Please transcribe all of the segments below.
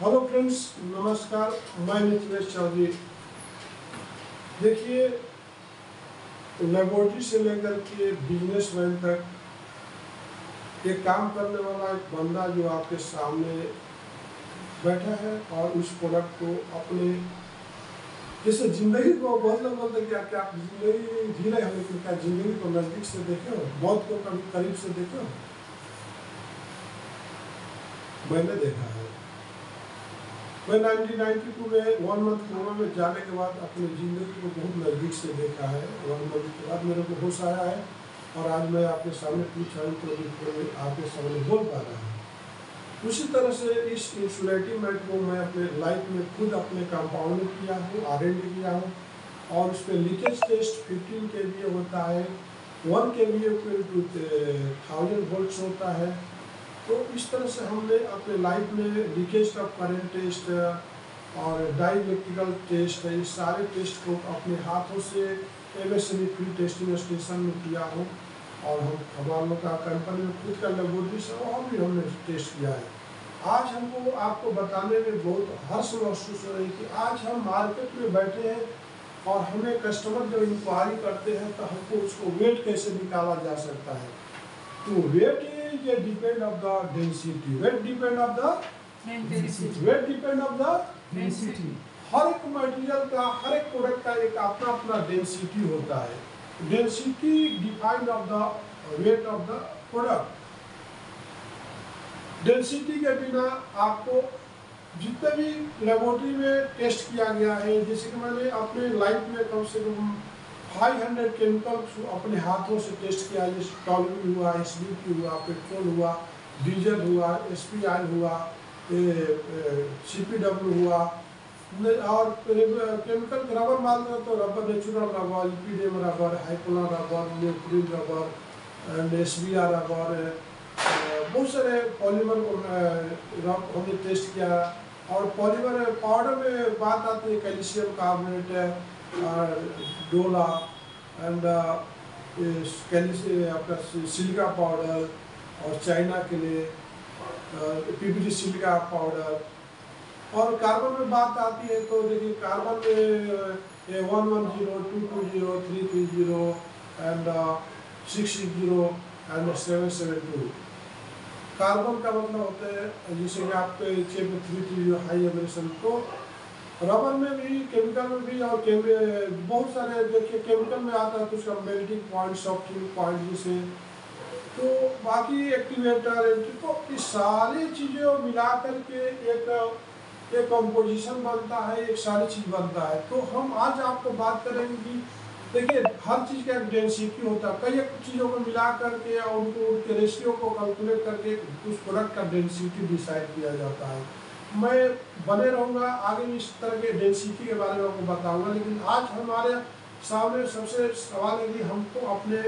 Hello friends, नमस्कार। मैं मिथिलेश चौधरी। देखिए, लेबोरेटरी से लेकर के बिजनेसमैन तक ये काम करने वाला एक बंदा जो आपके सामने बैठा है और उस प्रोडक्ट को अपने जैसे जिंदगी को बहुत लोग बोलते हैं कि आप जिंदगी जी रहे हो, लेकिन क्या जिंदगी को नज़दीक से देखे हो, मौत को कभी करीब से देखे हो? मैंने देखा है। मैं 1992 में 1 मंथ कोमा में जाने के बाद अपनी ज़िंदगी को बहुत नज़दीक से देखा है। 1 मंथ के बाद मेरे को होश आया है और आज मैं आपके सामने पूछ रहा हूँ तो आपके सामने बोल पा रहा हूँ। उसी तरह से इस इंसुलेटिंग मैट को मैं अपने लाइफ में खुद अपने कंपाउंड में किया हूँ, R&D किया हूँ और उस पर लीकेज टेस्ट 15 kVA होता है, 1 kVA टू 1000 वोल्ट्स होता है। तो इस तरह से हमने अपने लाइफ में लीकेज का करंट टेस्ट और डाइलेक्ट्रिकल टेस्ट, इस सारे टेस्ट को अपने हाथों से MSME फ्री टेस्टिंग स्टेशन में किया हूँ और हमारे लोग का कंपनी में खुद का लेबोरेटरी से वहाँ भी हमने टेस्ट किया है। आज हमको आपको बताने में बहुत हर्ष महसूस हो रही है कि आज हम मार्केट में बैठे हैं और हमें कस्टमर जब इंक्वायरी करते हैं तो हमको उसको वेट कैसे निकाला जा सकता है। तो wait depend of the density. Weight depend of the density. weight depend of the density. हर एक मटेरियल का, हर एक प्रोडक्ट का एक अपना अपना डेंसिटी होता है। Density defined of the weight of the product. Density के बिना आपको जितने भी लेबोरेटरी में टेस्ट किया गया है, जैसे कि मैंने अपने लाइफ में कम से कम 500 केमिकल अपने हाथों से टेस्ट किया, जैसे टॉलवी हुआ, SBP हुआ, पेट्रोल हुआ, डीजल हुआ, SPI हुआ, CPW हुआ और केमिकल रबर मारना तो rubber, natural rubber, EPDM rubber, hypalon rubber, न्यूक्लिन रबर एंड SBR रबर, बहुत सारे पॉलीमर हमने टेस्ट किया। और पॉलीमर पाउडर में बात आती है कैल्शियम कार्बोनेट, डोला एंड आपका सिलिका पाउडर और चाइना के लिए PVD सिलिका पाउडर। और कार्बन में बात आती है तो देखिए कार्बन में 110, 220, 330 एंड 660 एंड 772। कार्बन का मतलब होता है जैसे कि आपके 330 हाई एब्रेशन। तो रबर में भी, केमिकल में भी और बहुत सारे देखिए केमिकल में आता है तो उसका मेल्टिंग पॉइंट, सॉफ्टनिंग पॉइंट जैसे, तो बाकी एक्टिवेटर, तो इस सारी चीज़ों मिला करके एक कंपोजिशन बनता है, एक सारी चीज़ बनता है। तो हम आज आपको बात करेंगे कि देखिए हर चीज़ का एक डेंसिटी होता है, कई चीज़ों को मिला करके और उनके रेशियो को कैलकुलेट करके उस प्रोडक्ट का डेंसिटी डिसाइड किया जाता है। मैं बने रहूँगा आगे इस तरह के डेंसिटी के बारे में आपको बताऊँगा, लेकिन आज हमारे सामने सबसे सवाल है कि हमको अपने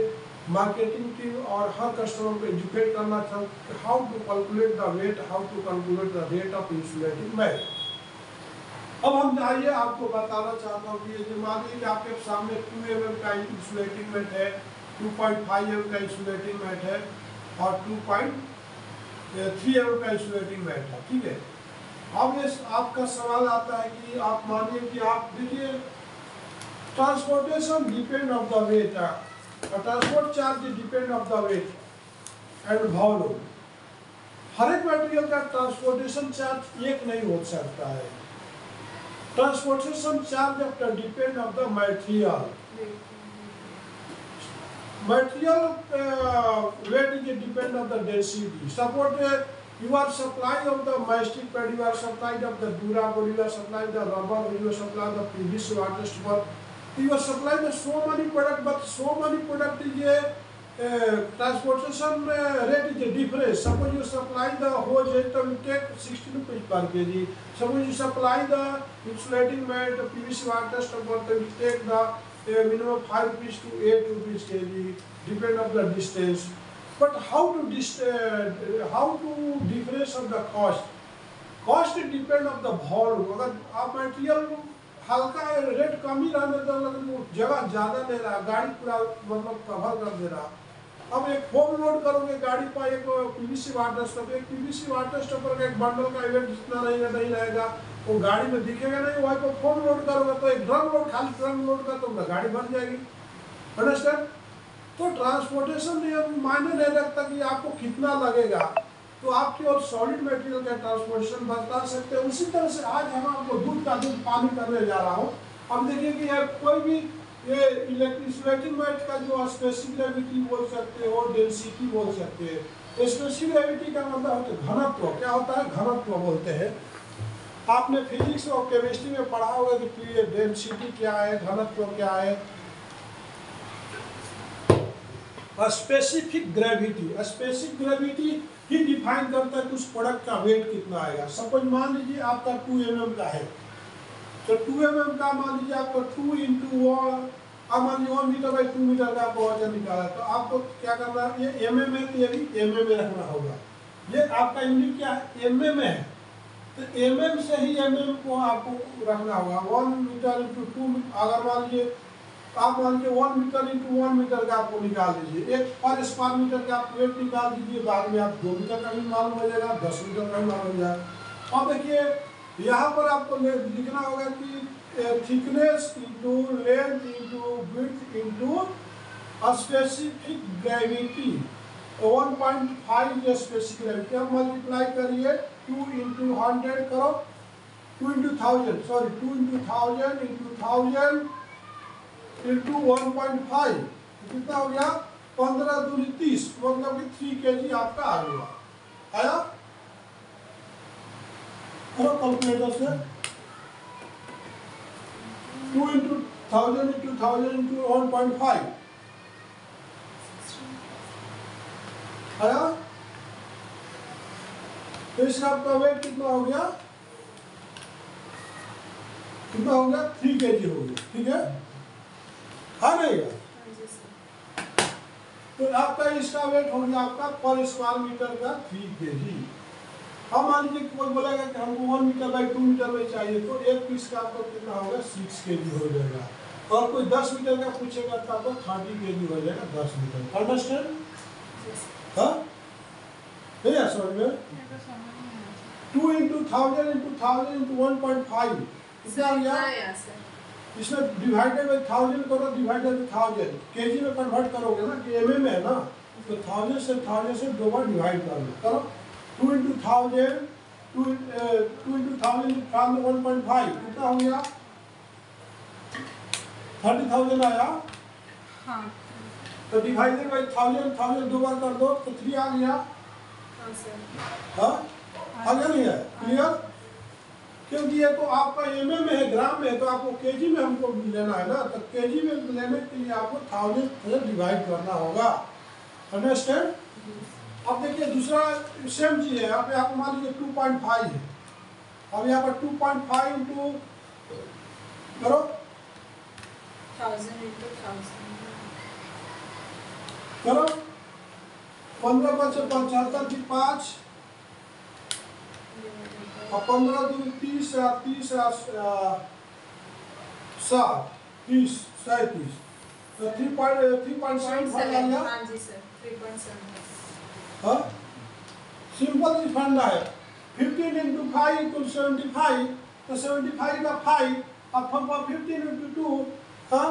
मार्केटिंग टीम और हर कस्टमर को एजुकेट करना था how to calculate the weight, how to calculate the rate of insulating mat. अब हम आइए आपको बताना चाहता हूँ कि मान लीजिए कि आपके सामने 2 mm का इंसुलेटिंग मैट है, 2.5 mm का इंसुलेटिंग मैट है और 2.3 mm का इंसुलेटिंग मैट है, ठीक है। अब ये आपका सवाल आता है कि आप मानिए कि आप देखिए transportation depend of the weight, transport charge depend of the weight and volume. हर एक मटेरियल का ट्रांसपोर्टेशन चार्ज एक नहीं हो सकता है। Transportation charge of the depend of the material weight is depend on the density. Suppose you are supplying of the mastic pad, you are supplying of the durable, you are supplying the rubber, you are supplying the PVC water strip, you are supplying the so many product, but so many product is a transportation rate is a difference. Suppose you supply the hose, you take 60 rupees per kg. Suppose you supply the insulating mat, PVC water strip, you take the minimum 5 rupees to 8 rupees kg, depend on the distance. But how to difference of the cost? Cost depend on the volume. अगर आप material हल्का rate कम ही रहने दो, लेकिन वो जगह ज़्यादा ले रहा है, गाड़ी पूरा मतलब कवर कर दे रहा, अब एक फोम लोड करोगे गाड़ी पर एक पीवीसी वाटर स्टॉपर, एक पीवीसी वाटर स्टॉपर का एक बंडल का वेट जितना नहीं रहेगा वो गाड़ी में दिखेगा नहीं। वही पर फोम लोड करोगे तो एक ड्रम लोड, खाली ड्रम लोड का तो गाड़ी बन जाएगी। अंडरस्टैंड? तो ट्रांसपोर्टेशन नियम मायने नहीं रखता कि आपको कितना लगेगा, तो आप केवल सॉलिड मटेरियल का ट्रांसपोर्टेशन बता सकते हैं। उसी तरह से आज हम आपको दूध का दूध पानी करने जा रहा हूँ। अब देखिए कि यह कोई भी ये इलेक्ट्रिक मैट का जो स्पेसिफिक ग्रेविटी बोल सकते हो, डेंसिटी बोल सकते हैं। स्पेसिफिक ग्रेविटी का मतलब होता है घनत्व। क्या होता है? घनत्व बोलते हैं। आपने फिजिक्स और केमिस्ट्री में पढ़ा होगा कि डेंसिटी क्या है, घनत्व क्या है। स्पेसिफिक ग्रेविटी, स्पेसिफिक ग्रेविटी ही डिफाइन करता है कि उस प्रोडक्ट का वेट कितना आएगा। सपोज मान लीजिए आपका 2 mm का है, तो 2 mm का मान लीजिए आपको 2 × 1, अब मान लीजिए 1 मीटर बाई 2 मीटर का आपको वजन निकाला, तो आपको क्या करना है? ये mm है तो ये भी mm में रखना होगा। ये आपका यूनिट क्या है? mm है, तो mm से ही mm को आपको रखना होगा। 1 मीटर × 2, अगर मान लीजिए आप मान लीजिए 1 मीटर × 1 मीटर का आपको निकाल दीजिए, एक पर स्क्वायर मीटर का आप वेट निकाल दीजिए। बाद में आप 2 मीटर का भी मालूम हो जाएगा, 10 मीटर का भी मालूम हो जाएगा। अब देखिए यहाँ पर आपको लिखना होगा कि thickness into length into width into specific gravity 1.5 specific gravity. अब मल्टीप्लाई करिए 2 × 100 करो, 2 × 1000 सॉरी 2 × 1000 × 1000 इंटू 1.5 कितना हो गया? 15 दूनी 30, मतलब कि 3 kg आपका आ गया। आया? करो कैलकुलेटर से 2 × 1000 × 1000 × 1.5 आया? तो इसका आपका वेट कितना हो गया? कितना हो गया? 3 kg हो गया। ठीक है, हाँ नहीं? तो आपका इसका वेट हो गया आपका पर स्क्वायर मीटर का 3 kg। अब मान लीजिए कोई बोलेगा कि हमको 1 मीटर बाई 2 मीटर में चाहिए, तो एक पीस का आपको कितना होगा? 6 kg हो जाएगा। और कोई 10 मीटर का पूछेगा तो आपको 30 kg हो जाएगा, 10 मीटर। अंडरस्टैंड? हाँ नहीं है समझ में? 2 × 1000 × 1000 × 1.5 कितना हो गया? इसमें डिवाइडेड बाई 1000 करो, डिवाइडेड बाई 1000 केजी में कन्वर्ट करोगे ना, कि mm में है ना, तो 1000 से 2 बार डिवाइड करो। 2 × 1000 2 × 1000 1.5 कितना हो गया? 30,000 आया। हाँ। तो डिवाइडेड बाई 1000 2 बार कर दो तो 3 आ गया। हाँ आ गया नहीं है? क्लियर? क्योंकि ये तो आपका mm में है, ग्राम में है, तो आपको केजी में हमको लेना है ना, तो केजी में लेने के लिए आपको 1000 से डिवाइड करना होगा। अंडरस्टैंड? अब देखिए दूसरा सेम चीज है। अब यहाँ पर मान लीजिए 2.5 है। अब यहाँ पर 2.5 इंटू करो 1000 × 1000 करो 15 × 5 = 75 की 5 और 15 दूनी 30 और 30 और 7 30 37 तो 3.75 आ गया। हाँ जी सर 3.7। हाँ सिंपल सी फंडा है। 15 × 5 = 75, तो 75 का 5 अब 15 × 2 हाँ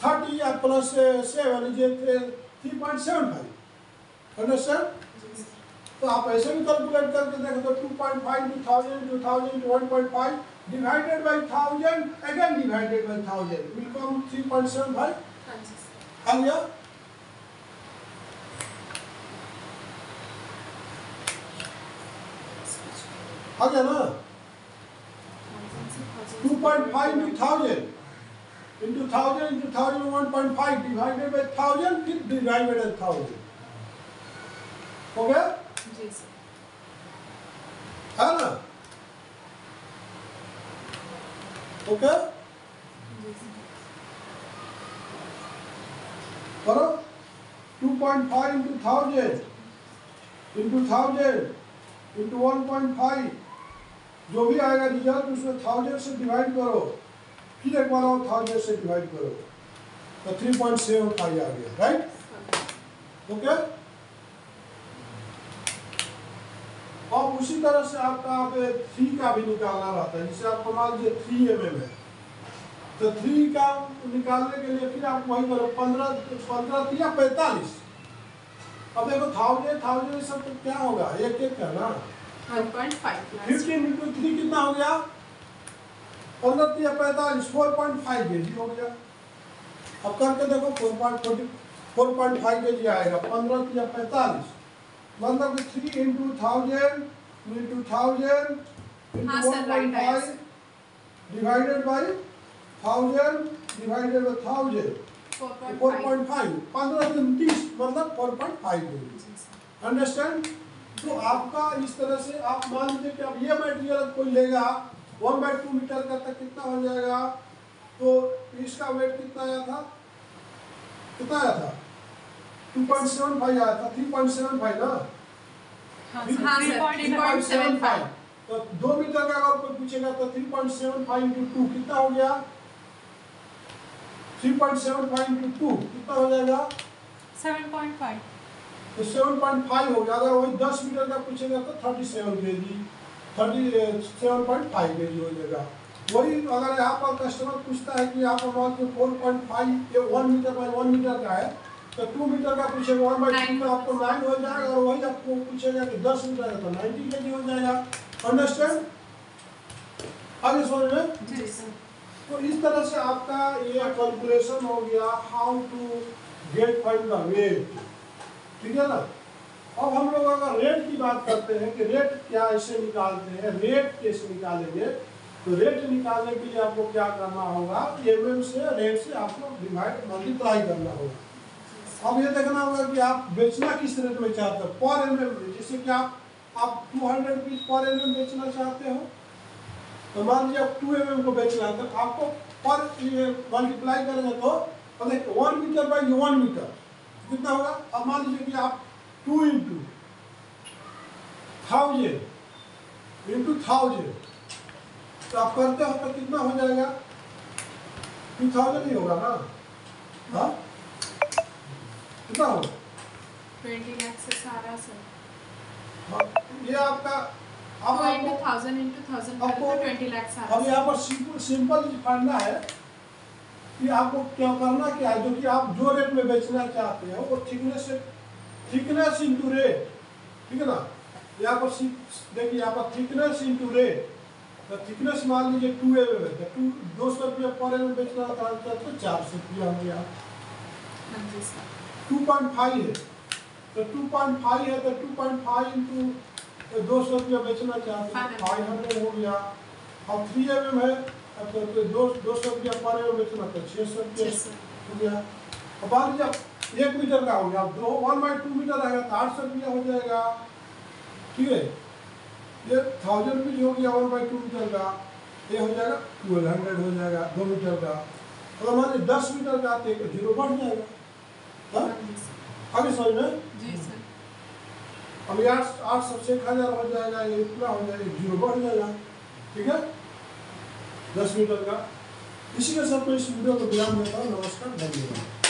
30 या प्लस 7 3.75। अंडरस्टैंड? तो आप ऐसे भी कैलकुलेट करके देखो तो 2.5 × 1000 × 1000 × 1.5 divided by 1000 again divided by 1000 will come 3.75। आ गया? आ गया ना? 2.5 × 1000 into 1000 into 1000 1.5 divided by 1000 फिर divided by 1000 हो गया? जी सर। है ना? ओके? करो 2.5 into 1000 into 1000 into 1.5 जो भी आएगा रिजल्ट उसमें 1000 से डिवाइड करो, फिर एक बार और 1000 से डिवाइड करो तो 3.75 आ गया। राइट? ओके। अब उसी तरह से आपका 3 का भी निकालना रहता है। जिसे आपको मान लीजिए 3 mm है, तो 3 का निकालने के लिए फिर आप वही करो 15 या 45। अब देखो 1000 सब तो क्या होगा, एक एक का ना 1.5 15 × 3 कितना हो गया, 15 या 45, 4.5 kg हो गया। अब करके देखो 4.5 kg आएगा, 15 या 45, मतलब 3 × 1000 × 1000 हाँ × sir, right 1.5 divided by 1000 divided by 1000 4.5, 15 × 30 मतलब 4.5 kg। अंडरस्टैंड। तो आपका इस तरह से आप मान लीजिए कि अब ये मटेरियल कोई लेगा 1/2 मीटर का, तक कितना हो जाएगा, तो इसका वेट कितना आया था, 2.75 आया था, 3.75 ना, हाँ 3.75। तो 2 मीटर का अगर कोई पूछेगा तो 3.75 × 2 कितना हो गया, 3.75 × 2 कितना हो जाएगा, 7.5। तो 7.5 हो गया। अगर वही 10 मीटर का पूछेगा तो 37 kg, 37.5 kg हो जाएगा। वही अगर यहाँ पर कस्टमर पूछता है कि आप मान लो 4.5 ये 1 मीटर बाई 1 मीटर का है, तो 2 मीटर का पूछेगा 1/2 तो आपको 9 हो जाएगा, और वही आपको पूछेगा कि 10 मीटर का तो 90 kg हो जाएगा। अंडरस्टैंड, आगे समझ में। जी सर। तो इस तरह से आपका ये कैलकुलेशन हो गया, how to get find the weight, ठीक है ना। अब हम लोग अगर रेट की बात करते हैं कि रेट क्या ऐसे निकालते हैं, रेट कैसे निकालेंगे, तो रेट निकालने के लिए आपको क्या करना होगा, mm से रेट से आपको डिवाइड मल्टीप्लाई करना होगा। अब ये देखना होगा कि आप बेचना किस रेट में चाहते हो, पर mm में। जैसे कि आप 200 रुपीज पर mm बेचना चाहते हो, तो मान लीजिए आप 2 mm को बेचना है, तो आपको पर मल्टीप्लाई करेंगे तो 1 मीटर बाई 1 मीटर कितना होगा। अब मान लीजिए कि आप 2 × 1000 × 1000 तो आप करते हो तो कितना हो जाएगा, 2000 ही होगा ना, हाँ कितना होगा, 20 लाख से सारा सर। हाँ ये आपका अब आपको 1000 × 1000 आपको 20 लाख सारा। अब यहाँ पर सिंपल पढ़ना है कि आपको क्या करना क्या है, जो कि आप जो रेट में बेचना चाहते हैं वो थिकनेस इंटू रेट, ठीक है ना। यहाँ पर देखिए यहाँ पर थिकनेस इंटू रेट, तो थिकनेस मान लीजिए 2 mm है, तो 200 रुपया पर mm बेचना था तो 400 रुपया हो गया। 2.5 है तो 2.5 है तो 2.5 × 200 रुपया बेचना चाहते हैं 500 हो गया। अब 3 mm है तो 200 रुपया पर mm बेचना तो 600 रुपया हो गया। अब मान लीजिए 1 मीटर का हो गया, 1/2 मीटर रहेगा तो 800 रुपया हो जाएगा, ठीक है। ये 1000 रुपीज हो गया 1/2 मीटर का, ये हो जाएगा 1200 हो जाएगा 2 मीटर का। अगर मान लीजिए 10 मीटर का तो 0 बढ़ जाएगा, हाँ आगे समझ में। जी सर। अब 800 से 1000 हो जाएगा, ये इतना हो जाएगा, 0 बढ़ जाएगा, ठीक है 10 मीटर का। इसी के साथ मैं इस वीडियो को विराम देता हूँ। नमस्कार, धन्यवाद।